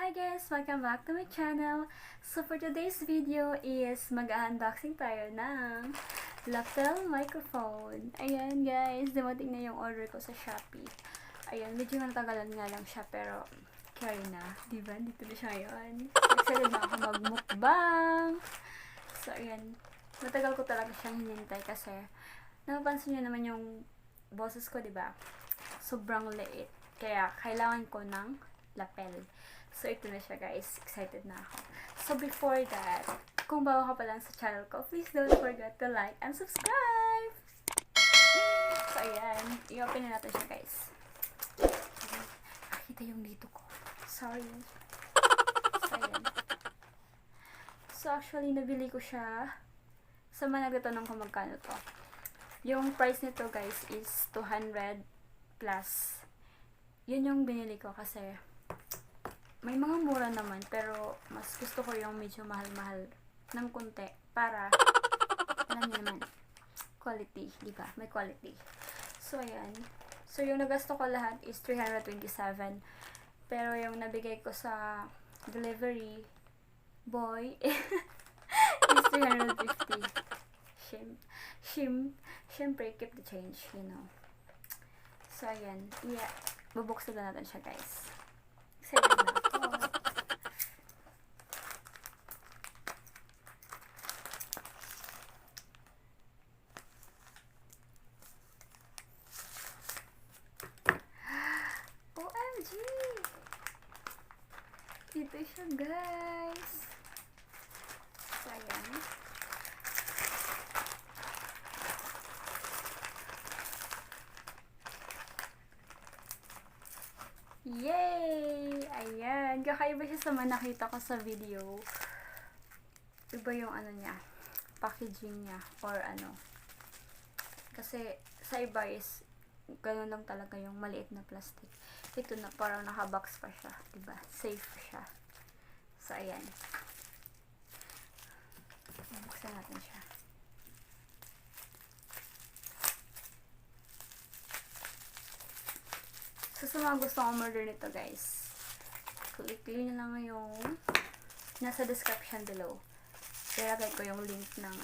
Hi guys! Welcome back to my channel. So for today's video is mag-unboxing tayo ng lapel microphone. Ayan guys, dumating na yung order ko sa Shopee. Ayan, medyo natagalan nga lang siya pero carry na. Diba? Dito na siya ngayon. Excited na ako magmukbang. So ayan, matagal ko talaga siyang hinintay kasi napapansin nyo naman yung boses ko, diba? Sobrang liit. Kaya kailangan ko ng lapel. So, ito na siya guys. Excited na ako. So, before that, kung bago ka pa lang sa channel ko, please don't forget to like and subscribe! So, ayan. I-open na natin siya guys. Nakita yung dito ko. Sorry. So, ayan. So, actually, nabili ko siya. Sa mga nagtatanong kung magkano to. Yung price nito guys is 200 plus. Yun yung binili ko kasi may mga mura naman, pero mas gusto ko yung medyo mahal-mahal ng konti para, alam niyo naman, quality, diba? May quality. So, ayan. So, yung nagasto ko lahat is 327. Pero yung nabigay ko sa delivery boy is 350. Siyempre, keep the change, you know. So, ayan. Yeah. Bubuksan na natin siya, guys. Excited na ako. OMG! Ito siya, guys. So, ayan. Yay! Ayan. Kakaiba siya sa mga nakita ko sa video. Iba yung ano niya. Packaging niya. Or ano. Kasi sa iba is ganun lang talaga yung maliit na plastic. Ito na parang nakabox pa siya. Diba? Safe siya. So, ayan. Buksan natin siya. So, sa mga gusto kong order nito guys, click nyo lang yung nasa description below. Ilagay ko yung link ng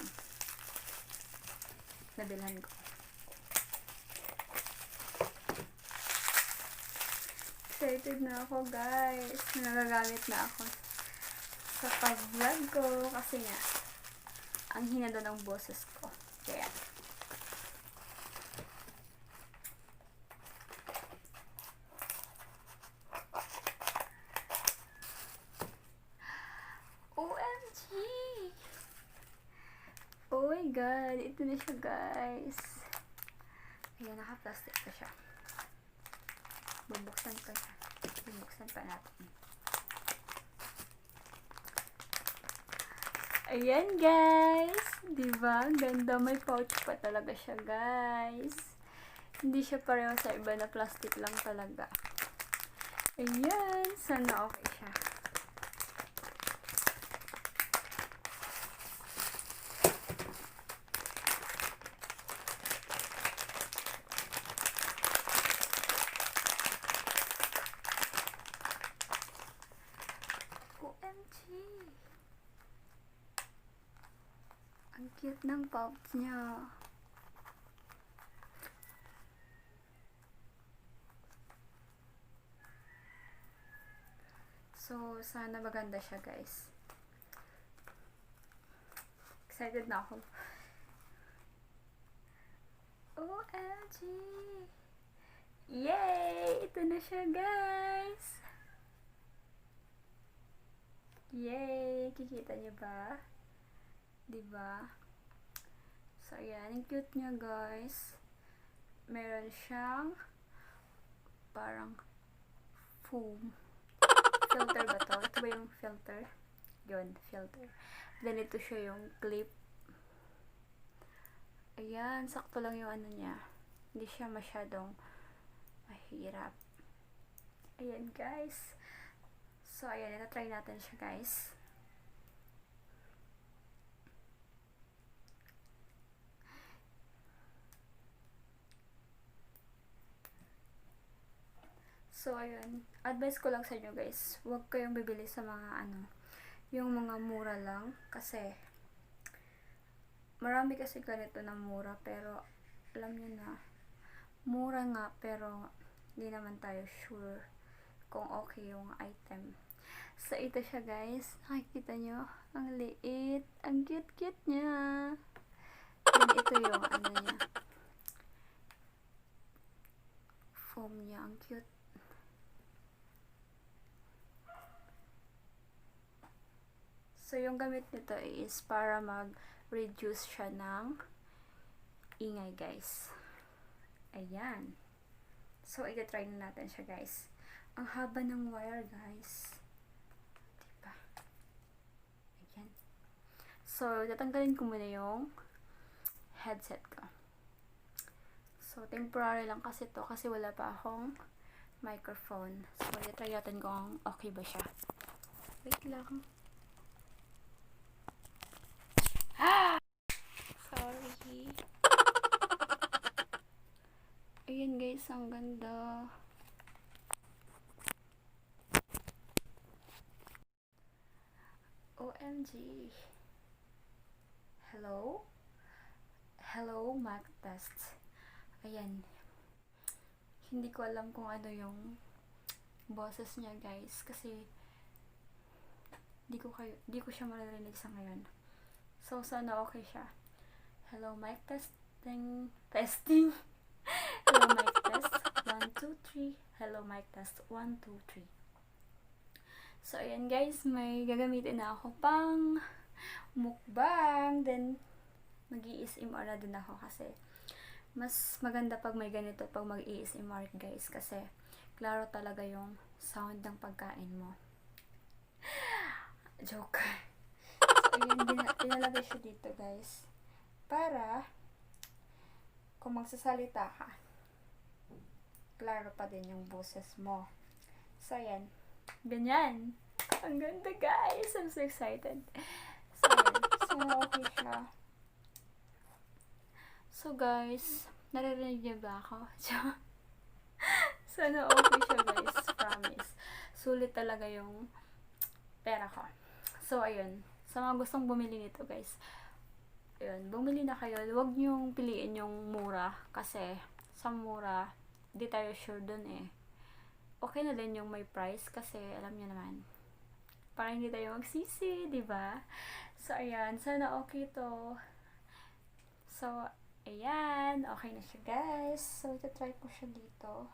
nabilhan ko. Excited na ako guys. Nagagamit na ako sa pag-vlog ko kasi nga ang hina doon ng boses ko. Kaya OMG! Oh my god, ito na siya guys. Ayan, naka-plastic pa siya. Bubuksan pa siya. Bubuksan pa natin. Ayan guys! Diba? Ganda, may pouch pa talaga siya guys. Hindi siya pareho sa iba na plastic lang talaga. Ayan, sana okay siya. OMG! Ang cute ng pouch niya. So, sana maganda siya guys. Excited na ako. OMG! Yay! Ito na siya guys! Yay! Kikita niyo ba? Diba? So, ayan. Ang cute niya guys. Meron siyang parang foam. Filter ba to? Ito ba yung filter? Yun, filter. Then, ito siya yung clip. Ayan, sakto lang yung ano niya. Hindi siya masyadong mahirap. Ayan, guys. So, ayan, ita-try natin siya, guys. So, So, ayun. Advice ko lang sa inyo guys, huwag kayong bibili sa mga yung mga mura lang. Kasi, marami kasi ganito na mura. Pero, alam nyo na, mura nga pero hindi naman tayo sure kung okay yung item. So, ito siya guys. Nakikita nyo? Ang liit. Ang cute-cute niya. Then, ito yung niya. Foam niya. Ang cute. So, yung gamit nito is para mag-reduce siya ng ingay, guys. Ayan. So, i-try na natin siya, guys. Ang haba ng wire, guys. Diba? Ayan. So, tatanggalin ko muna yung headset ko. So, temporary lang kasi to kasi wala pa akong microphone. So, i-try natin kung okay ba siya. Wait lang. Sorry. Ayan guys, ang ganda. OMG. Hello? Hello, mic test. Ayan. Hindi ko alam kung ano yung boses niya guys. Kasi di ko siya maririnig sa ngayon. So, sana okay siya. Hello, mic testing. Testing. Hello, mic test. 1, 2, 3. Hello, mic test. 1, 2, 3. So, ayan guys. May gagamitin na ako pang mukbang. Then, mag-i-SMR na din ako kasi mas maganda pag may ganito pag mag-i-SMR guys. Kasi, klaro talaga yung sound ng pagkain mo. Joke. So, ayan, pinalagay siya dito guys. Para, kung magsasalita ka, klaro pa din yung boses mo. So, ayan. Ganyan. Ang ganda guys. I'm so excited. So, ayan. So, okay siya. So, guys, naririnig niyo ba ako? Sana okay siya guys. Promise. Sulit talaga yung pera ko. So, ayun. Sa mga gustong bumili nito, guys. Ayun, bumili na kayo. Huwag niyong piliin yung mura. Kasi, sa mura, di tayo sure dun eh. Okay na din yung may price. Kasi, alam niyo naman. Para hindi tayo magsisi, di ba? So, ayan. Sana okay to. So, ayan. Okay na siya, guys. So, ito-try ko siya dito.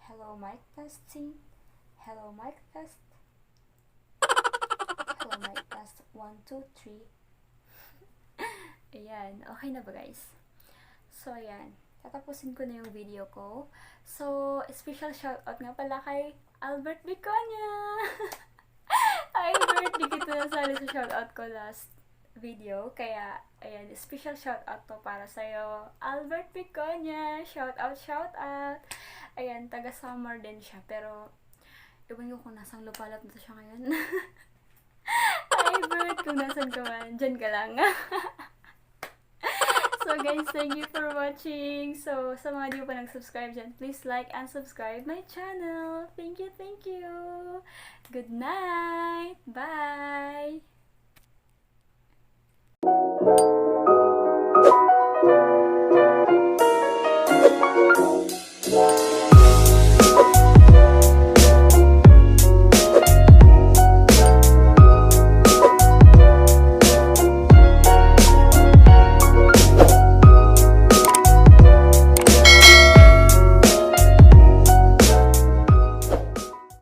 Hello, mic testing. Hello, mic test. Hello, mic test. 1, 2, 3. Ayan. Okay na ba, guys? So, ayan. Tatapusin ko na yung video ko. So, special shoutout nga pala kay Albert Biconia. Albert, di kita nasali sa shoutout ko last video. Kaya, ayan. Special shoutout to para sa'yo. Albert Biconia. Shoutout, shoutout. Ayan, taga-summer din siya. Pero, iwan ko kung nasang lupalap na siya ngayon. Hi, Bert! Kung nasan ka man, dyan ka lang. So, guys, thank you for watching. So, sa mga di pa nag-subscribe dyan, please like and subscribe my channel. Thank you, thank you. Good night. Bye!